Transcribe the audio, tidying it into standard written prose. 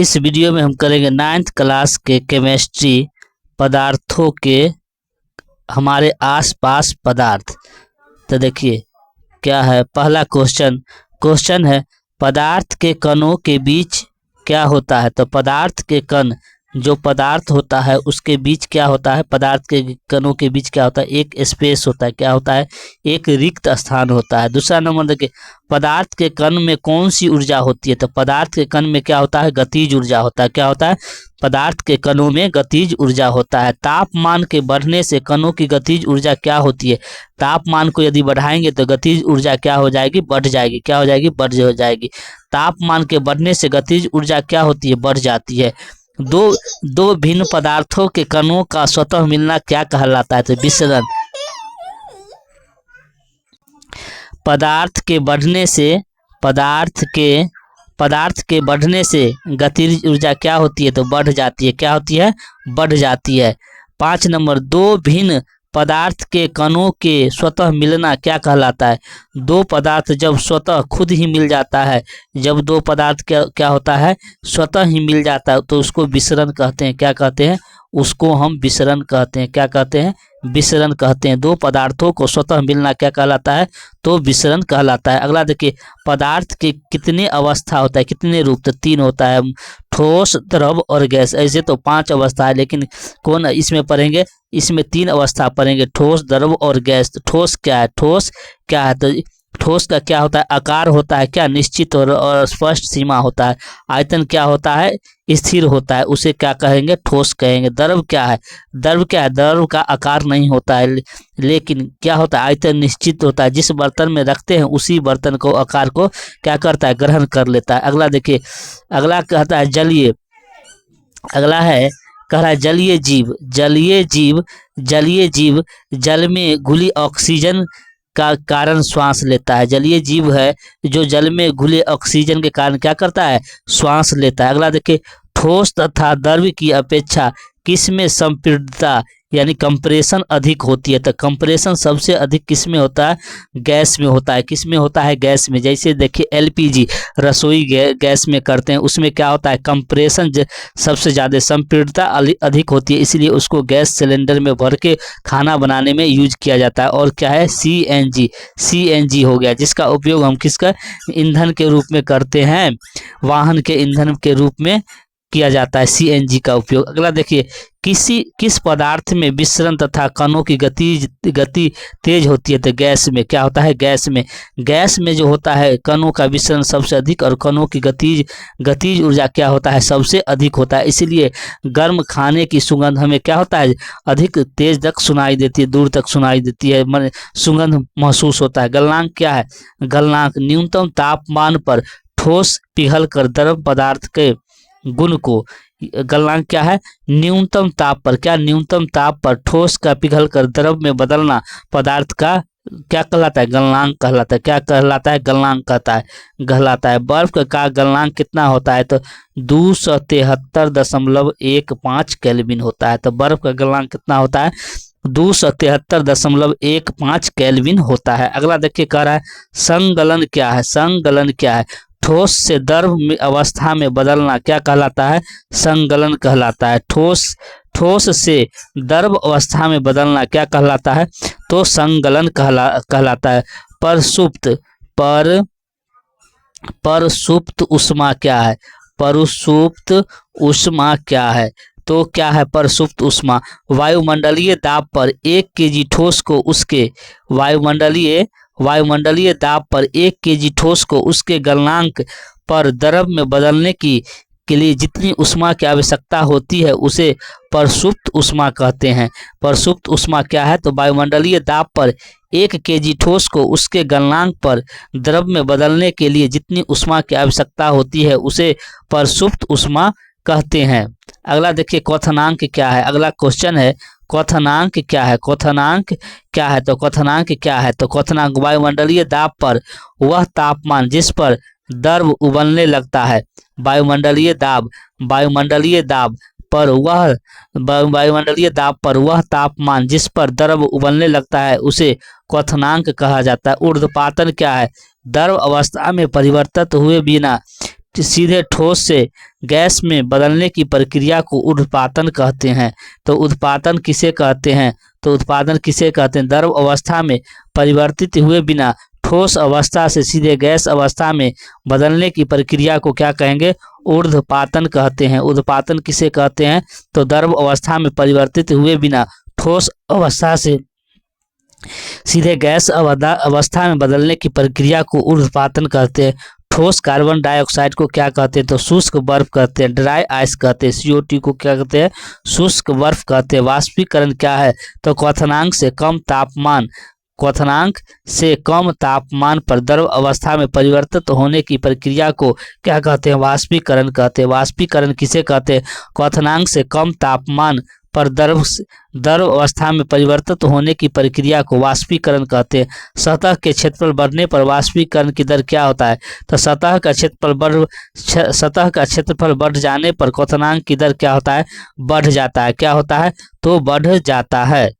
इस वीडियो में हम करेंगे 9th क्लास के केमिस्ट्री पदार्थों के हमारे आसपास पदार्थ। तो देखिए क्या है, पहला क्वेश्चन है पदार्थ के कणों के बीच क्या होता है। तो पदार्थ के कण जो पदार्थ होता है उसके बीच क्या होता है, पदार्थ के कणों के बीच क्या होता है, एक स्पेस होता है। क्या होता है, एक रिक्त स्थान होता है। दूसरा नंबर देखिए पदार्थ के कण में कौन सी ऊर्जा होती है। तो पदार्थ के कण में क्या होता है, गतिज ऊर्जा होता है। क्या होता है, पदार्थ के कणों में गतिज ऊर्जा होता है। तापमान के बढ़ने से कणों की गतिज ऊर्जा क्या होती है। तापमान को यदि बढ़ाएंगे तो गतिज ऊर्जा क्या हो जाएगी, बढ़ जाएगी। क्या हो जाएगी, बढ़ हो जाएगी। तापमान के बढ़ने से गतिज ऊर्जा क्या होती है, बढ़ जाती है। दो भिन्न पदार्थों के कणों का स्वतः मिलना क्या कहलाता है। तो विसरण। पदार्थ के बढ़ने से गतिज ऊर्जा क्या होती है, तो बढ़ जाती है। क्या होती है, बढ़ जाती है। 5 नंबर दो भिन्न पदार्थ के कणों के स्वतः मिलना क्या कहलाता है। दो पदार्थ जब स्वतः खुद ही मिल जाता है, जब दो पदार्थ क्या होता है, स्वतः ही मिल जाता है, तो उसको विसरण कहते हैं। क्या कहते हैं, उसको हम विसरण कहते हैं। क्या कहते हैं, विसरण कहते हैं। दो पदार्थों को स्वतः मिलना क्या कहलाता है, तो विसरण कहलाता है। अगला देखिए पदार्थ के कितने अवस्था होता है, कितने रूप। तो 3 होता है, ठोस, द्रव और गैस। ऐसे तो 5 अवस्था है, लेकिन कौन इसमें पढ़ेंगे, इसमें 3 अवस्था पढ़ेंगे, ठोस, द्रव और गैस। तो ठोस क्या है, तो ठोस का क्या होता है, आकार होता है क्या, निश्चित और स्पष्ट सीमा होता है। आयतन क्या होता है, स्थिर होता है, उसे क्या कहेंगे, ठोस कहेंगे। द्रव क्या है, द्रव का आकार नहीं होता है, लेकिन क्या होता है, आयतन निश्चित होता है। जिस बर्तन में रखते हैं उसी बर्तन को, आकार को क्या करता है, ग्रहण कर लेता है। अगला देखिए, अगला कहता है जलीय। अगला है कह रहा है जलीय जीव जल में घुली ऑक्सीजन का कारण श्वास लेता है। जलीय जीव है जो जल में घुले ऑक्सीजन के कारण क्या करता है, श्वास लेता है। अगला देखिए ठोस तथा द्रव की अपेक्षा किसमें संपीड़ितता यानी कंप्रेशन अधिक होती है। तो कंप्रेशन सबसे अधिक किसमें होता है, गैस में होता है। किसमें होता है, गैस में। जैसे देखिए एलपीजी रसोई गैस में करते हैं, उसमें क्या होता है, कंप्रेशन सबसे ज़्यादा, संपीड़ितता अधिक होती है, इसलिए उसको गैस सिलेंडर में भर के खाना बनाने में यूज किया जाता है। और क्या है, सीएनजी हो गया, जिसका उपयोग हम किसका ईंधन के रूप में करते हैं, वाहन के ईंधन के रूप में किया जाता है, सीएनजी का उपयोग। अगला देखिए किस पदार्थ में विसरण तथा कणों की गति तेज होती है। तो गैस में। क्या होता है, गैस में जो होता है कणों का विसरण सबसे अधिक और कणों की गतिज ऊर्जा क्या होता है, सबसे अधिक होता है। इसलिए गर्म खाने की सुगंध हमें क्या होता है, अधिक तेज तक सुनाई देती है, दूर तक सुनाई देती है, मन सुगंध महसूस होता है। गलनांक क्या है, गलनांक न्यूनतम तापमान पर ठोस पिघल कर द्रव पदार्थ के गुण को, गलनांक क्या है, न्यूनतम ताप पर, क्या न्यूनतम ताप पर ठोस का पिघल कर द्रव में बदलना पदार्थ का क्या कहलाता है, गलनांक कहलाता है। क्या कहलाता है, गलनांक कहलाता है। बर्फ का गलनांक कितना होता है, तो 273.15 केल्विन होता है। तो बर्फ का गलनांक कितना होता है, 273.15 केल्विन होता है। अगला देखिए कह रहा है संगलन क्या है, ठोस से द्रव अवस्था में बदलना क्या कहलाता है, संगलन कहलाता है। ठोस से द्रव अवस्था में बदलना क्या कहलाता है, तो संगलन कहलाता है। परसुप्त उष्मा क्या है, तो क्या है परसुप्त उष्मा, वायुमंडलीय दाब पर 1 केजी ठोस को उसके वायुमंडलीय दाब पर 1 केजी ठोस को उसके गलनांक पर द्रव में बदलने के लिए जितनी उष्मा की आवश्यकता होती है उसे परसुप्त उष्मा कहते हैं। परसुप्त उष्मा क्या है, तो वायुमंडलीय दाब पर 1 केजी ठोस को उसके गलनांक पर द्रव में बदलने के लिए जितनी उष्मा की आवश्यकता होती है उसे परसुप्त उष्मा कहते हैं। अगला देखिए क्वथनांक क्या है। अगला क्वेश्चन है क्वथनांक क्या है, तो क्वथनांक वायुमंडलीय दाब पर वह तापमान जिस पर द्रव उबलने लगता है। वायुमंडलीय दाब पर वह तापमान जिस पर द्रव उबलने लगता है उसे क्वथनांक कहा जाता है। ऊर्ध्वपातन क्या है, द्रव अवस्था में परिवर्तित हुए बिना सीधे ठोस से गैस में बदलने की प्रक्रिया को ऊर्ध्वपातन कहते हैं। तो उत्पादन किसे कहते हैं? तो उत्पादन किसे कहते हैं? द्रव अवस्था में परिवर्तित हुए बिना ठोस अवस्था से सीधे गैस अवस्था में बदलने की प्रक्रिया को क्या कहेंगे? ऊर्ध्वपातन कहते हैं। ऊर्ध्वपातन किसे कहते हैं? तो द्रव अवस्था में परिवर्तित हुए बिना ठोस अवस्था से सीधे गैस अवस्था में बदलने की प्रक्रिया को ऊर्ध्वपातन कहते हैं। ठोस कार्बन डाइऑक्साइड को क्या कहते हैं? तो शुष्क बर्फ कहते हैं, ड्राई आइस कहते हैं। CO2 को क्या कहते हैं? शुष्क बर्फ कहते हैं। वाष्पीकरण क्या है? तो क्वथनांक से कम तापमान पर द्रव अवस्था में परिवर्तित होने की प्रक्रिया को क्या कहते हैं? वाष्पीकरण कहते हैं। वाष्पीकरण किसे कहते हैं? क्वथनांक से कम तापमान पर द्रव अवस्था में परिवर्तित होने की प्रक्रिया को वाष्पीकरण कहते हैं। सतह के क्षेत्रफल बढ़ने पर वाष्पीकरण की दर क्या होता है? तो सतह का क्षेत्रफल बढ़ जाने पर क्वथनांक की दर क्या होता है? बढ़ जाता है। क्या होता है? तो बढ़ जाता है।